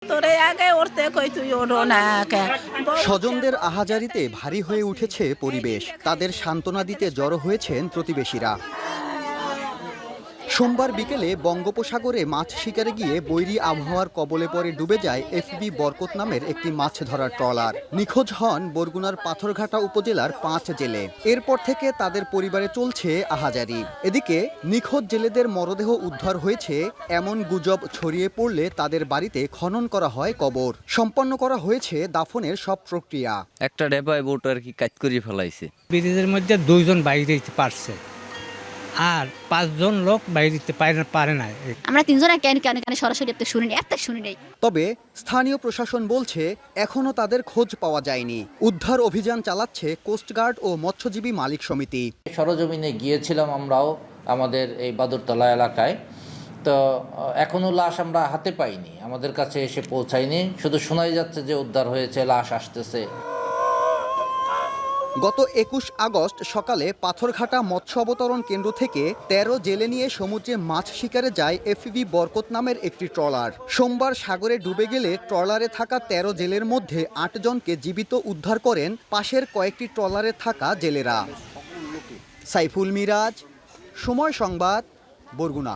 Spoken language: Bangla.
তোরে আগে উঠতে কই তুই ওঠো না কে স্বজনদের আহাজারিতে ভারী হয়ে উঠেছে পরিবেশ। তাদের সান্ত্বনা দিতে জড়ো হয়েছেন প্রতিবেশীরা। সোমবার বিকেলে বঙ্গোপসাগরে মাছ শিকারে গিয়ে বৈরী আবহাওয়ার কবলে পড়ে ডুবে যায় এফবি বরকত নামের একটি মাছ ধরার ট্রলার। নিখোঁজ হন বরগুনার পাথরঘাটা উপজেলার 5 জেলে। এরপর থেকে তাদের পরিবারে চলছে আহাজারি। এদিকে নিখোঁজ জেলেদের মরদেহ উদ্ধার হয়েছে এমন গুজব ছড়িয়ে পড়লে তাদের বাড়িতে খনন করা হয় কবর। সম্পন্ন করা হয়েছে দাফনের সব প্রক্রিয়া। একটা ডেপায় বোট আর কি কাজ করে ফেলাইছে। ব্রিজের মধ্যে 2 জন বাইরে যেতে পারছে, আর 5 জন লোক বাইরে যেতে পারে না। আমরা 3 জন কেন সরাসরি শুনি নাই। তবে স্থানীয় প্রশাসন বলছে এখনো তাদের খোঁজ পাওয়া যায়নি। উদ্ধার অভিযান চালাচ্ছে কোস্টগার্ড ও মৎস্যজীবী মালিক সমিতি। সরজমিনে গিয়েছিলাম আমরাও আমাদের এই বাদুরতলা এলাকায়। তো এখনো লাশ আমরা হাতে পাইনি, আমাদের কাছে এসে পৌঁছায়নি। শুধু শোনাই যাচ্ছে যে উদ্ধার হয়েছে, লাশ আসতেছে। গত 21 আগস্ট সকালে পাথরঘাটা মৎস্য অবতরণ কেন্দ্র থেকে 13 জেলে নিয়ে সমুদ্রে মাছ শিকারে যায় এফবি বরকত নামের একটি ট্রলার। সোমবার সাগরে ডুবে গেলে ট্রলারে থাকা 13 জেলের মধ্যে 8 জনকে জীবিত উদ্ধার করেন পাশের কয়েকটি ট্রলারে থাকা জেলেরা। সাইফুল মিরাজ, সময় সংবাদ, বরগুনা।